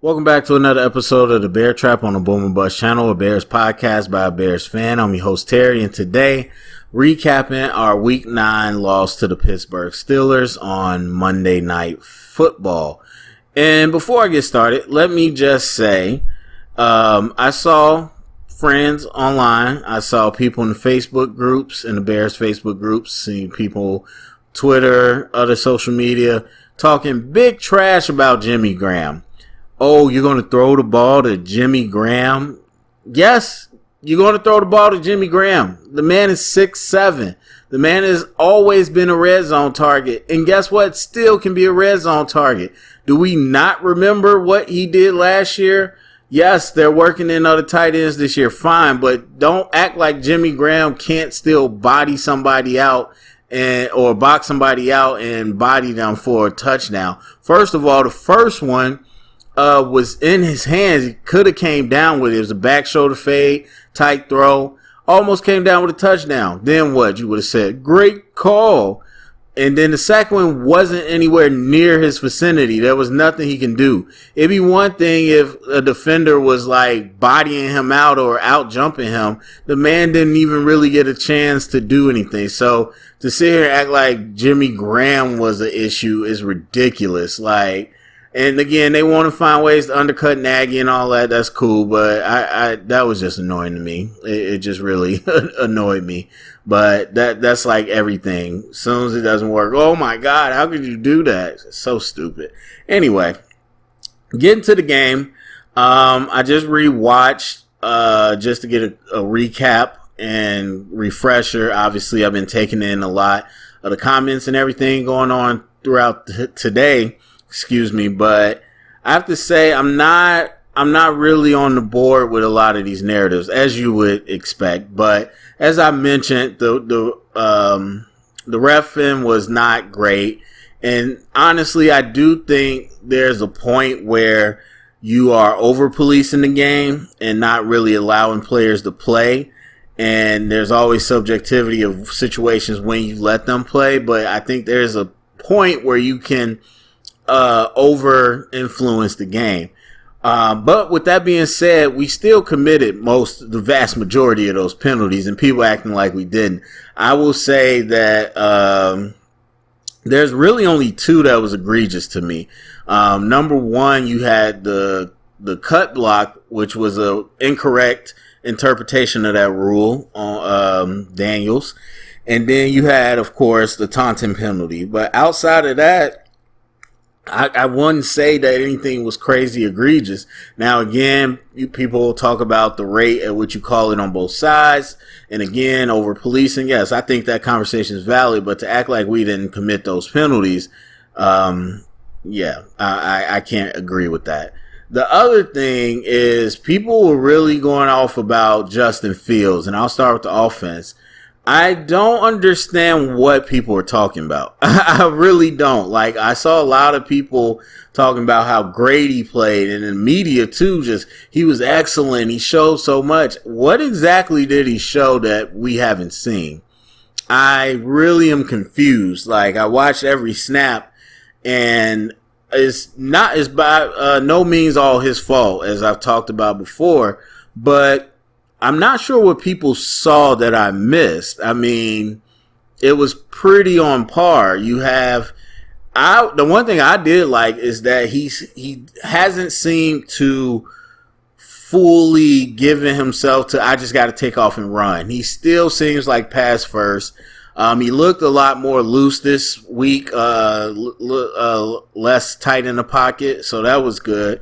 Welcome back to another episode of the Bear Trap on the Boom and Bust channel, a Bears podcast by a Bears fan. I'm your host Terry, and today recapping our Week 9 loss to the Pittsburgh Steelers on Monday Night Football. And before I get started, let me just say, I saw friends online. I saw people in the Facebook groups, in the Bears Facebook groups, seeing people Twitter, other social media, talking big trash about Jimmy Graham. Oh, you're going to throw the ball to Jimmy Graham? Yes, you're going to throw the ball to Jimmy Graham. The man is 6'7". The man has always been a red zone target. And guess what? Still can be a red zone target. Do we not remember what he did last year? Yes, they're working in other tight ends this year. Fine, but don't act like Jimmy Graham can't still body somebody out or box somebody out and body them for a touchdown. First of all, the first one was in his hands. He could have came down with it. It was a back shoulder fade, tight throw. Almost came down with a touchdown. Then what? You would have said, great call. And then the second one wasn't anywhere near his vicinity. There was nothing he can do. It'd be one thing if a defender was like bodying him out or out jumping him. The man didn't even really get a chance to do anything. So to sit here and act like Jimmy Graham was an issue is ridiculous. And again, they want to find ways to undercut Nagy and all that. That's cool, but I that was just annoying to me. It just really annoyed me. But that's like everything. As soon as it doesn't work, oh my God, how could you do that? It's so stupid. Anyway, getting to the game, I just rewatched just to get a recap and refresher. Obviously, I've been taking in a lot of the comments and everything going on throughout today. Excuse me, but I have to say I'm not really on the board with a lot of these narratives, as you would expect. But as I mentioned, the reffing was not great, and honestly, I do think there's a point where you are over policing the game and not really allowing players to play. And there's always subjectivity of situations when you let them play, but I think there's a point where you can over influence the game. But with that being said, we still committed the vast majority of those penalties, and people acting like we didn't. I will say that there's really only two that was egregious to me. Number one, you had the cut block, which was a incorrect interpretation of that rule on Daniels. And then you had, of course, the taunting penalty. But outside of that, I wouldn't say that anything was crazy egregious. Now, again, people talk about the rate at which you call it on both sides. And again, over policing, yes, I think that conversation is valid. But to act like we didn't commit those penalties, I can't agree with that. The other thing is people were really going off about Justin Fields. And I'll start with the offense. I don't understand what people are talking about. I really don't. I saw a lot of people talking about how great he played, and in the media too, he was excellent. He showed so much. What exactly did he show that we haven't seen? I really am confused. I watched every snap, and it's by no means all his fault, as I've talked about before, but I'm not sure what people saw that I missed. I mean, it was pretty on par. The one thing I did like is that he hasn't seemed to fully given himself to, I just got to take off and run. He still seems like pass first. He looked a lot more loose this week, less tight in the pocket, so that was good.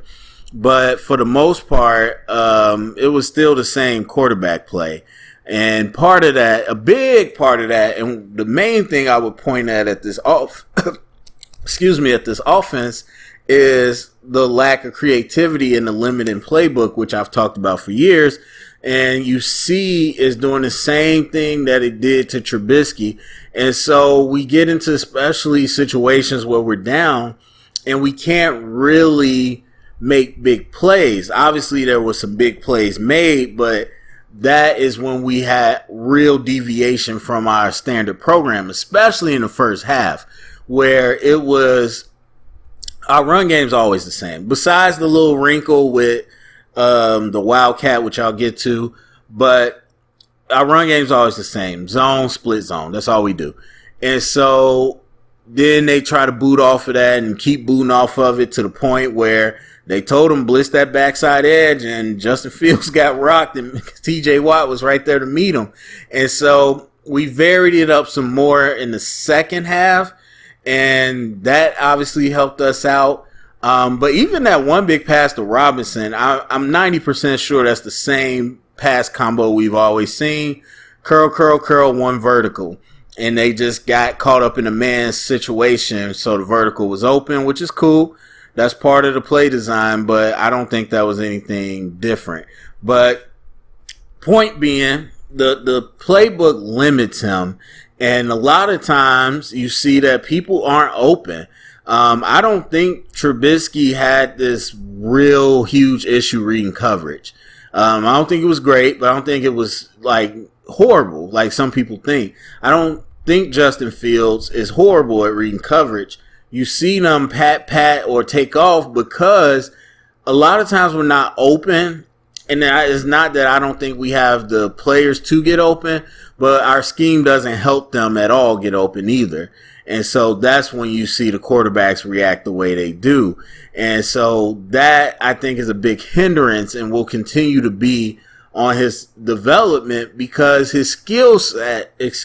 But for the most part, it was still the same quarterback play. And a big part of that, and the main thing I would point at this offense is the lack of creativity in the limited playbook, which I've talked about for years. And you see is doing the same thing that it did to Trubisky. And so we get into especially situations where we're down and we can't really make big plays. Obviously, there was some big plays made, but that is when we had real deviation from our standard program, especially in the first half, where it was our run game's always the same. Besides the little wrinkle with the Wildcat, which I'll get to, but our run game's always the same. Zone, split zone. That's all we do. And so then they try to boot off of that and keep booting off of it to the point where they told him blitz that backside edge, and Justin Fields got rocked, and TJ Watt was right there to meet him. And so we varied it up some more in the second half, and that obviously helped us out. But even that one big pass to Robinson, I'm 90% sure that's the same pass combo we've always seen. Curl, curl, curl, one vertical. And they just got caught up in a man's situation, so the vertical was open, which is cool. That's part of the play design, but I don't think that was anything different. But point being, the playbook limits him, and a lot of times you see that people aren't open. I don't think Trubisky had this real huge issue reading coverage. I don't think it was great, but I don't think it was like horrible like some people think. I don't think Justin Fields is horrible at reading coverage. You see them pat or take off because a lot of times we're not open. And it's not that I don't think we have the players to get open, but our scheme doesn't help them at all get open either. And so that's when you see the quarterbacks react the way they do. And so that, I think, is a big hindrance and will continue to be on his development because his skill set is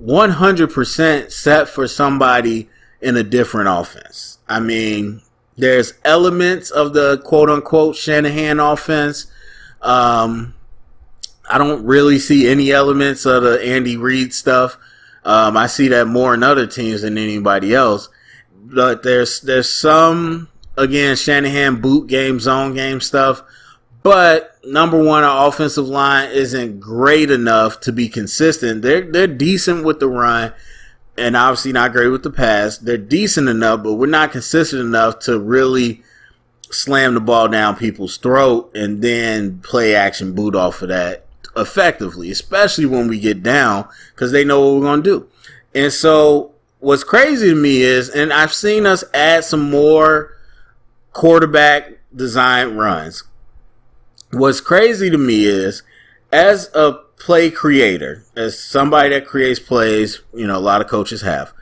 100% set for somebody in a different offense. I mean, there's elements of the quote-unquote Shanahan offense. I don't really see any elements of the Andy Reid stuff. I see that more in other teams than anybody else. But there's some, again, Shanahan boot game, zone game stuff. But number one, our offensive line isn't great enough to be consistent. They're decent with the run, and obviously not great with the pass. They're decent enough, but we're not consistent enough to really slam the ball down people's throat and then play action boot off of that effectively, especially when we get down because they know what we're going to do. And so what's crazy to me is, and I've seen us add some more quarterback design runs. What's crazy to me is, as a play creator, as somebody that creates plays, a lot of coaches have,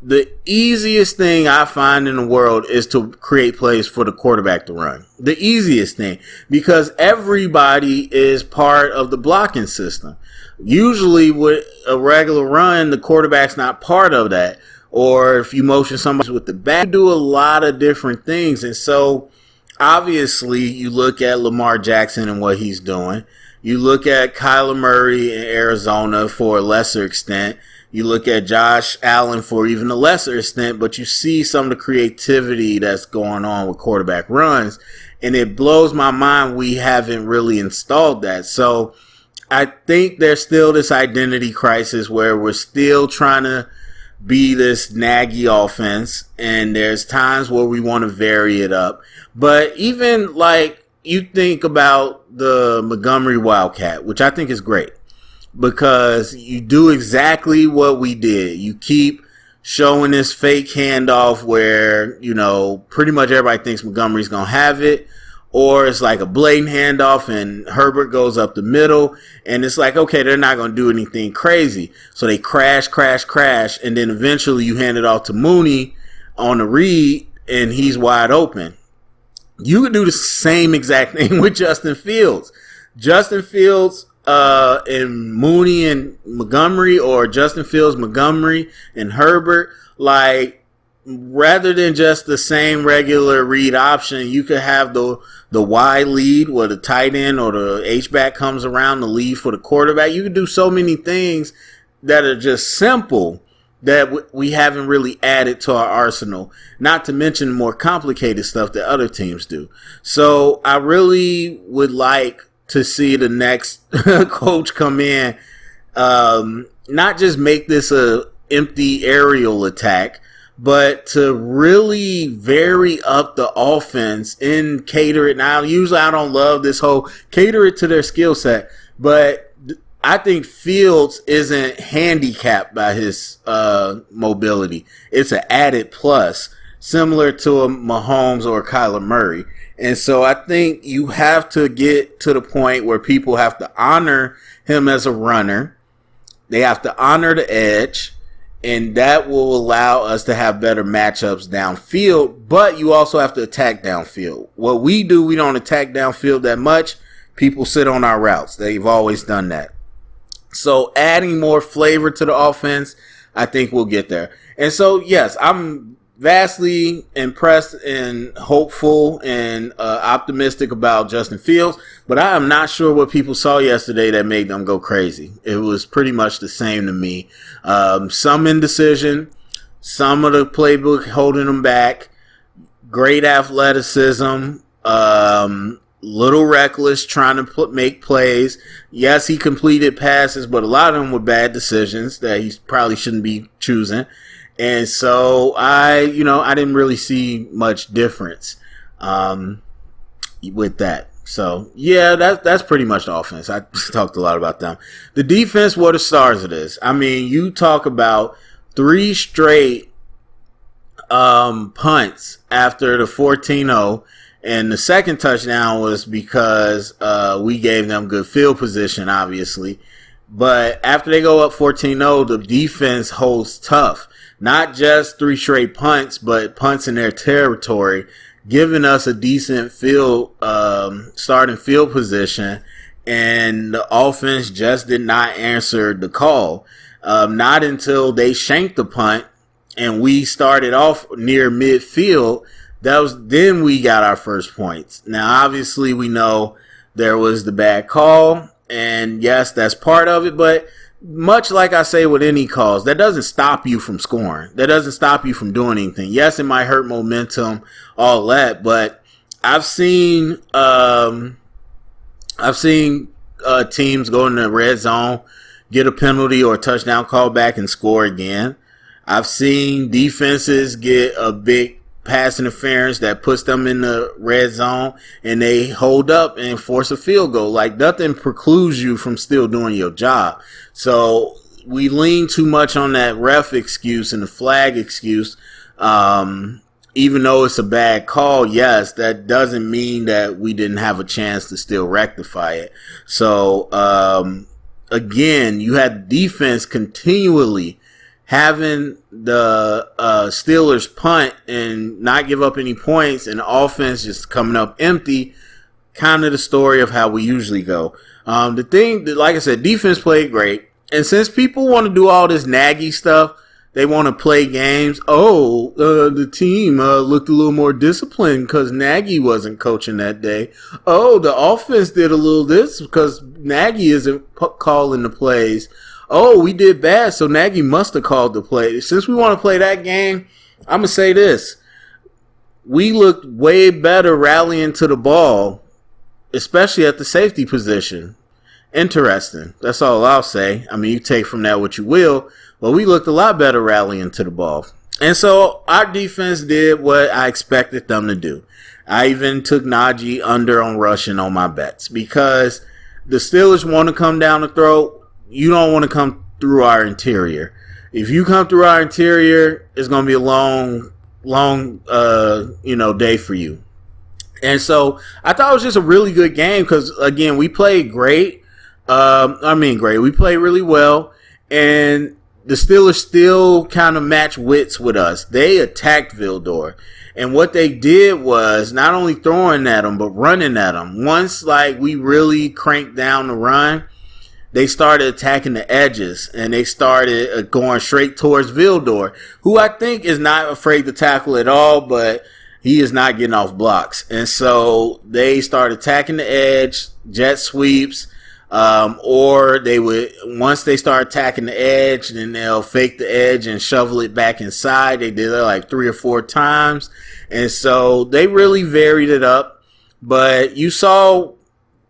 the easiest thing I find in the world is to create plays for the quarterback to run. The easiest thing, because everybody is part of the blocking system. Usually with a regular run, the quarterback's not part of that. Or if you motion somebody with the back, you do a lot of different things. And so obviously, you look at Lamar Jackson and what he's doing. You look at Kyler Murray in Arizona for a lesser extent. You look at Josh Allen for even a lesser extent, but you see some of the creativity that's going on with quarterback runs, and it blows my mind we haven't really installed that. So I think there's still this identity crisis where we're still trying to be this naggy offense, and there's times where we want to vary it up. But even like you think about the Montgomery Wildcat, which I think is great because you do exactly what we did. You keep showing this fake handoff where, pretty much everybody thinks Montgomery's going to have it, or it's like a blatant handoff and Herbert goes up the middle and it's like, okay, they're not going to do anything crazy. So they crash, and then eventually you hand it off to Mooney on the read and he's wide open. You could do the same exact thing with Justin Fields. Justin Fields and Mooney and Montgomery, or Justin Fields, Montgomery, and Herbert, like, rather than just the same regular read option, you could have the wide lead where the tight end or the H-back comes around the lead for the quarterback. You could do so many things that are just simple that we haven't really added to our arsenal, not to mention more complicated stuff that other teams do. So I really would like to see the next coach come in, not just make this a empty aerial attack, but to really vary up the offense and cater it. Now, usually I don't love this whole cater it to their skill set, but I think Fields isn't handicapped by his mobility. It's an added plus, similar to a Mahomes or a Kyler Murray. And so I think you have to get to the point where people have to honor him as a runner. They have to honor the edge, and that will allow us to have better matchups downfield. But you also have to attack downfield. What we do, we don't attack downfield that much. People sit on our routes. They've always done that. So adding more flavor to the offense, I think we'll get there. And so, yes, I'm vastly impressed and hopeful and optimistic about Justin Fields, but I am not sure what people saw yesterday that made them go crazy. It was pretty much the same to me. Some indecision, some of the playbook holding them back, great athleticism, little reckless trying to make plays. Yes, he completed passes, but a lot of them were bad decisions that he probably shouldn't be choosing. And so I didn't really see much difference with that. So yeah, that's pretty much the offense. I talked a lot about them. The defense were the stars of this. I mean, you talk about 3 straight punts after the 14-0. And the second touchdown was because we gave them good field position, obviously. But after they go up 14-0, the defense holds tough. Not just 3 straight punts, but punts in their territory, giving us a decent starting field position. And the offense just did not answer the call. Not until they shanked the punt and we started off near midfield. Then we got our first points. Now, obviously, we know there was the bad call, and yes, that's part of it, but much like I say with any calls, that doesn't stop you from scoring. That doesn't stop you from doing anything. Yes, it might hurt momentum, all that, but I've seen teams go in the red zone, get a penalty or a touchdown call back and score again. I've seen defenses get a big pass interference that puts them in the red zone and they hold up and force a field goal. Like, nothing precludes you from still doing your job. So we lean too much on that ref excuse and the flag excuse. Even though it's a bad call, yes, that doesn't mean that we didn't have a chance to still rectify it. So again, you had defense continually having the Steelers punt and not give up any points and the offense just coming up empty, kind of the story of how we usually go. The thing that, like I said, defense played great. And since people want to do all this naggy stuff, they want to play games. The team looked a little more disciplined because Nagy wasn't coaching that day. Oh, the offense did a little this because Nagy isn't calling the plays. Oh, we did bad, so Nagy must have called the play. Since we want to play that game, I'm going to say this. We looked way better rallying to the ball, especially at the safety position. Interesting. That's all I'll say. I mean, you take from that what you will, but we looked a lot better rallying to the ball. And so our defense did what I expected them to do. I even took Najee under on rushing on my bets because the Steelers want to come down the throat. You don't want to come through our interior. If you come through our interior, it's going to be a long day for you. And so I thought it was just a really good game because, again, we played great. We played really well. And the Steelers still kind of match wits with us. They attacked Vildor. And what they did was not only throwing at them, but running at them. Once, we really cranked down the run, they started attacking the edges, and they started going straight towards Vildor, who I think is not afraid to tackle at all, but he is not getting off blocks. And so they started attacking the edge, jet sweeps, or they would, once they start attacking the edge, then they'll fake the edge and shovel it back inside. They did it 3 or 4 times. And so they really varied it up. But you saw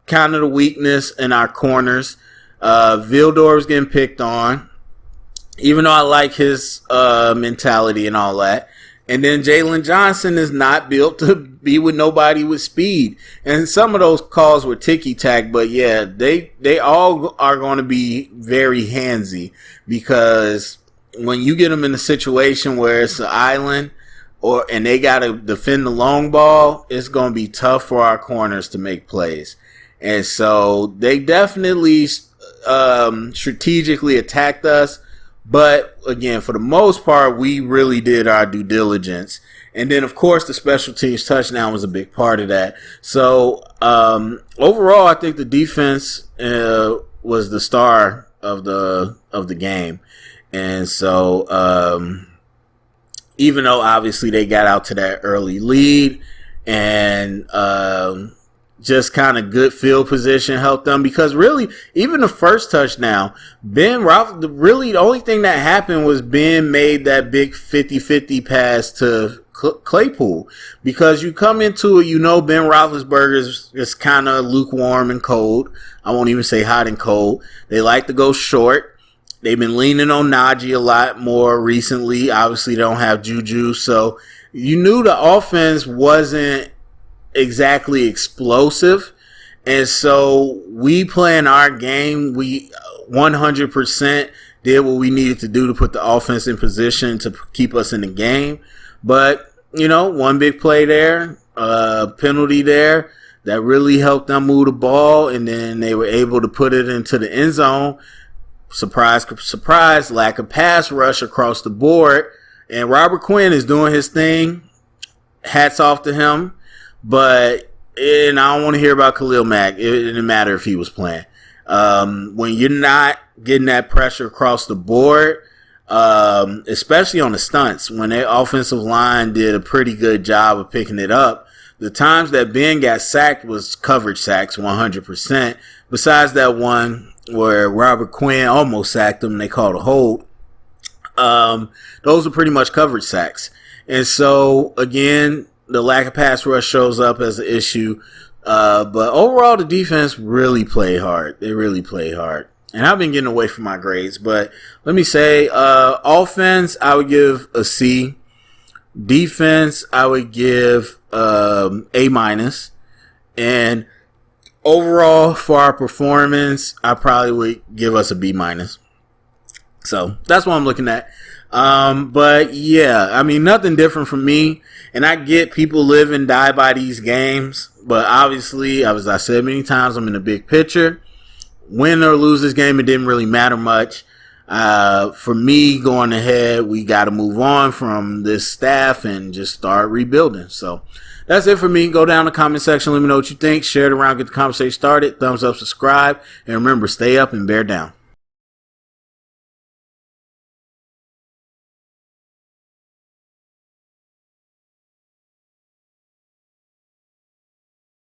kind of the weakness in our corners. Vildor was getting picked on, even though I like his mentality and all that. And then Jalen Johnson is not built to be with nobody with speed. And some of those calls were ticky-tack, but yeah, they all are going to be very handsy, because when you get them in a situation where it's an island and they got to defend the long ball, it's going to be tough for our corners to make plays. And so they definitely strategically attacked us. But again, for the most part, we really did our due diligence. And then, of course, the special teams touchdown was a big part of that. So overall, I think the defense was the star of the game. And so even though obviously they got out to that early lead, and just kind of good field position helped them, because really, even the first touchdown, the only thing that happened was Ben made that big 50-50 pass to Claypool, because you come into it, Ben Roethlisberger is kind of lukewarm and cold. I won't even say hot and cold. They like to go short. They've been leaning on Najee a lot more recently. Obviously, they don't have Juju, so you knew the offense wasn't exactly explosive. And so we playing our game. We 100% did what we needed to do to put the offense in position to keep us in the game. But, one big play there, penalty there, that really helped them move the ball, and then they were able to put it into the end zone. Surprise, surprise, lack of pass rush across the board. And Robert Quinn is doing his thing. Hats off to him. But I don't want to hear about Khalil Mack. It didn't matter if he was playing. When you're not getting that pressure across the board, especially on the stunts, when their offensive line did a pretty good job of picking it up, the times that Ben got sacked was coverage sacks, 100%. Besides that one where Robert Quinn almost sacked him, they called a hold. Those are pretty much coverage sacks. And so, again, the lack of pass rush shows up as an issue. But overall, the defense really played hard. They really played hard. And I've been getting away from my grades. But let me say, offense, I would give a C. Defense, I would give A-. And overall, for our performance, I probably would give us a B-. So that's what I'm looking at. But yeah, nothing different from me. And I get people live and die by these games. But obviously, as I said many times, I'm in the big picture. Win or lose this game, it didn't really matter much. For me, going ahead, we got to move on from this staff and just start rebuilding. So that's it for me. Go down in the comment section. Let me know what you think. Share it around. Get the conversation started. Thumbs up, subscribe. And remember, stay up and bear down.